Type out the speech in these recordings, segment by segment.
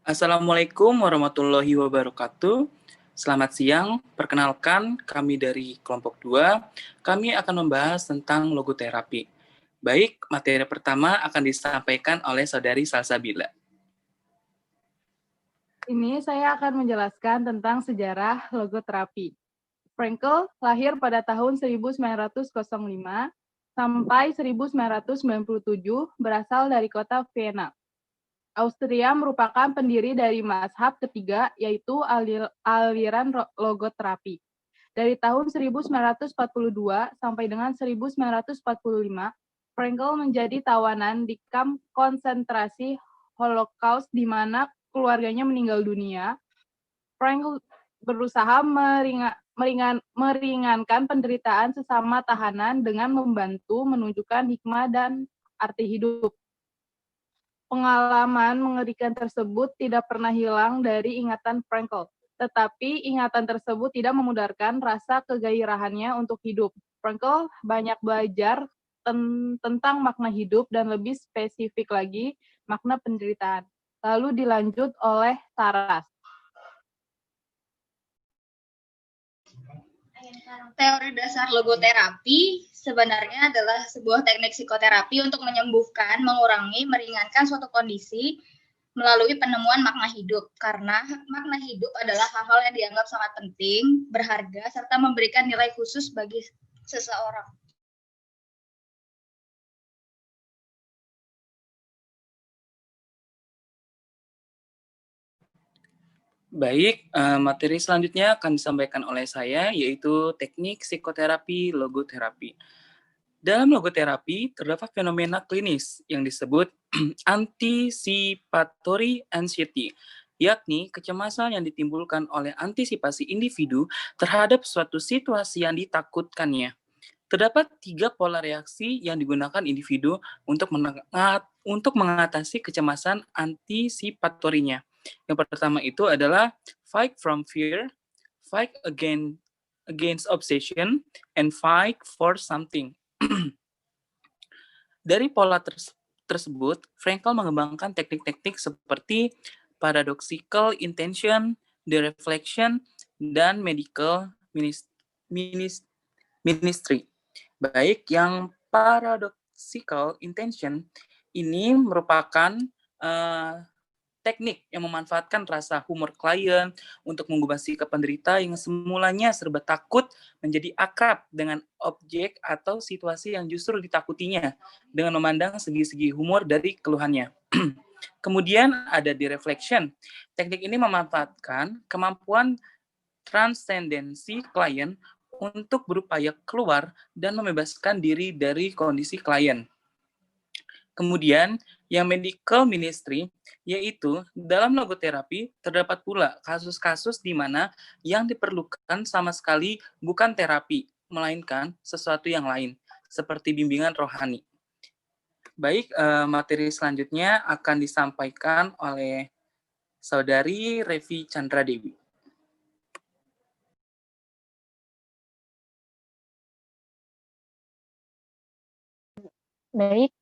Assalamualaikum warahmatullahi wabarakatuh. Selamat siang, perkenalkan kami dari kelompok 2. Kami akan membahas tentang logoterapi. Baik, materi pertama akan disampaikan oleh Saudari Salsabila. Ini saya akan menjelaskan tentang sejarah logoterapi. Frankl lahir pada tahun 1905 sampai 1997, berasal dari kota Vienna. Austria merupakan pendiri dari mazhab ketiga, yaitu aliran logoterapi. Dari tahun 1942 sampai dengan 1945, Frankl menjadi tawanan di kamp konsentrasi Holocaust di mana keluarganya meninggal dunia. Frankl berusaha meringankan penderitaan sesama tahanan dengan membantu menunjukkan hikmah dan arti hidup. Pengalaman mengerikan tersebut tidak pernah hilang dari ingatan Frankl, tetapi ingatan tersebut tidak memudarkan rasa kegairahannya untuk hidup. Frankl banyak belajar tentang makna hidup dan lebih spesifik lagi makna penderitaan. Lalu dilanjut oleh Taras. Teori dasar logoterapi sebenarnya adalah sebuah teknik psikoterapi untuk menyembuhkan, mengurangi, meringankan suatu kondisi melalui penemuan makna hidup. Karena makna hidup adalah hal-hal yang dianggap sangat penting, berharga, serta memberikan nilai khusus bagi seseorang. Baik, materi selanjutnya akan disampaikan oleh saya, yaitu teknik psikoterapi logoterapi. Dalam logoterapi, terdapat fenomena klinis yang disebut anticipatory anxiety, yakni kecemasan yang ditimbulkan oleh antisipasi individu terhadap suatu situasi yang ditakutkannya. Terdapat 3 pola reaksi yang digunakan individu untuk mengatasi kecemasan antisipatorinya. Yang pertama itu adalah fight from fear, fight against obsession, and fight for something. Dari pola tersebut, Frankl mengembangkan teknik-teknik seperti paradoxical intention, the reflection, dan medical ministry. Baik, yang paradoxical intention ini merupakan teknik yang memanfaatkan rasa humor klien untuk mengubah sikap penderita yang semulanya serba takut menjadi akrab dengan objek atau situasi yang justru ditakutinya dengan memandang segi-segi humor dari keluhannya. Kemudian ada di reflection. Teknik ini memanfaatkan kemampuan transendensi klien untuk berupaya keluar dan membebaskan diri dari kondisi klien. Kemudian, yang medical ministry, yaitu dalam logoterapi terdapat pula kasus-kasus di mana yang diperlukan sama sekali bukan terapi, melainkan sesuatu yang lain, seperti bimbingan rohani. Baik, materi selanjutnya akan disampaikan oleh Saudari Revi Chandra Dewi. Baik,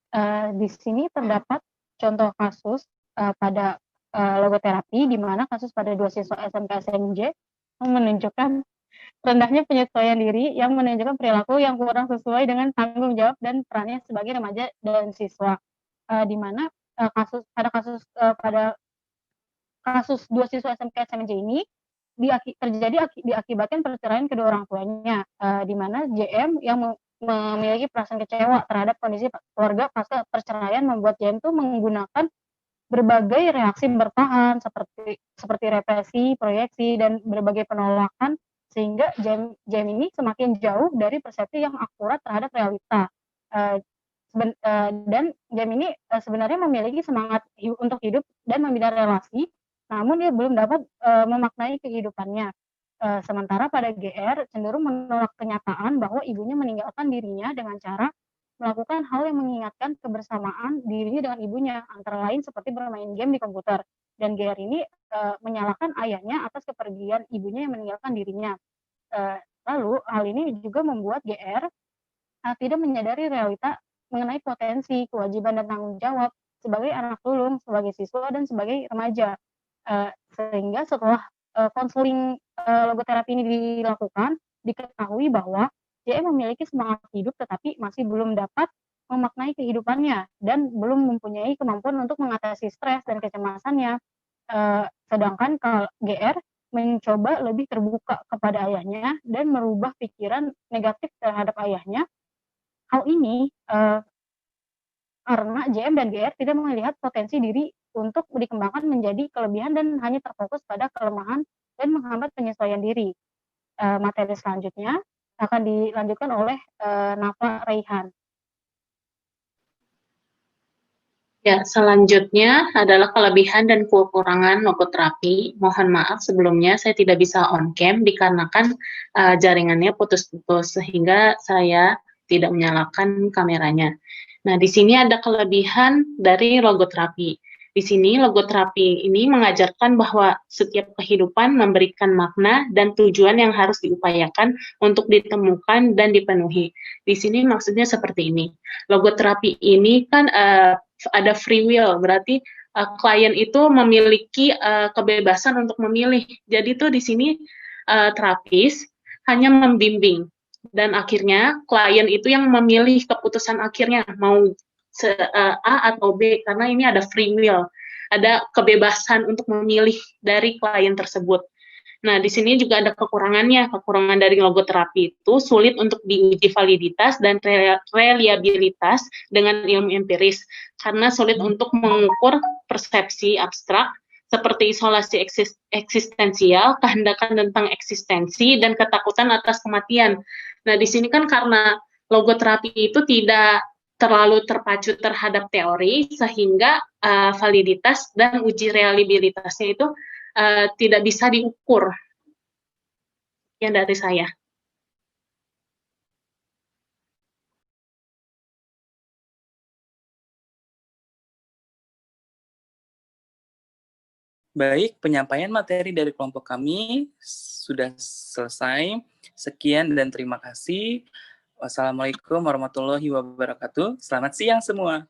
di sini terdapat contoh kasus pada logoterapi, di mana kasus pada 2 siswa SMK SMJ menunjukkan rendahnya penyesuaian diri yang menunjukkan perilaku yang kurang sesuai dengan tanggung jawab dan perannya sebagai remaja dan siswa. Di mana pada kasus 2 siswa SMK SMJ ini diakibatkan perceraian kedua orang tuanya, di mana JM yang memiliki perasaan kecewa terhadap kondisi keluarga pasca perceraian membuat JM itu menggunakan berbagai reaksi bertahan seperti represi, proyeksi, dan berbagai penolakan, sehingga JM ini semakin jauh dari persepsi yang akurat terhadap realita. Dan JM ini sebenarnya memiliki semangat untuk hidup dan membina relasi, namun dia belum dapat memaknai kehidupannya. Sementara pada GR cenderung menolak kenyataan bahwa ibunya meninggalkan dirinya dengan cara melakukan hal yang mengingatkan kebersamaan dirinya dengan ibunya, antara lain seperti bermain game di komputer. Dan GR ini menyalahkan ayahnya atas kepergian ibunya yang meninggalkan dirinya. Lalu hal ini juga membuat GR tidak menyadari realita mengenai potensi, kewajiban, dan tanggung jawab sebagai anak sulung, sebagai siswa, dan sebagai remaja. Sehingga setelah konseling logoterapi ini dilakukan, diketahui bahwa JM memiliki semangat hidup tetapi masih belum dapat memaknai kehidupannya dan belum mempunyai kemampuan untuk mengatasi stres dan kecemasannya. Sedangkan kalau GR mencoba lebih terbuka kepada ayahnya dan merubah pikiran negatif terhadap ayahnya. Hal ini karena JM dan GR tidak melihat potensi diri untuk dikembangkan menjadi kelebihan dan hanya terfokus pada kelemahan dan menghambat penyesuaian diri. Materi selanjutnya akan dilanjutkan oleh Nafa Raihan. Ya, selanjutnya adalah kelebihan dan kekurangan logoterapi. Mohon maaf sebelumnya saya tidak bisa on cam dikarenakan jaringannya putus-putus sehingga saya tidak menyalakan kameranya. Nah, di sini ada kelebihan dari logoterapi. Di sini logoterapi ini mengajarkan bahwa setiap kehidupan memberikan makna dan tujuan yang harus diupayakan untuk ditemukan dan dipenuhi. Di sini maksudnya seperti ini. Logoterapi ini kan ada free will, berarti klien itu memiliki kebebasan untuk memilih. Jadi tuh di sini terapis hanya membimbing dan akhirnya klien itu yang memilih keputusan akhirnya mau A atau B karena ini ada free will, ada kebebasan untuk memilih dari klien tersebut. Nah, di sini juga ada kekurangannya. Kekurangan dari logoterapi itu sulit untuk diuji validitas dan reliabilitas dengan ilmu empiris, karena sulit untuk mengukur persepsi abstrak seperti isolasi eksistensial, kehendakan tentang eksistensi, dan ketakutan atas kematian. Nah, di sini kan karena logoterapi itu tidak terlalu terpacu terhadap teori, sehingga validitas dan uji reliabilitasnya itu tidak bisa diukur. Yang dari saya. Baik, penyampaian materi dari kelompok kami sudah selesai. Sekian dan terima kasih. Wassalamualaikum warahmatullahi wabarakatuh. Selamat siang semua.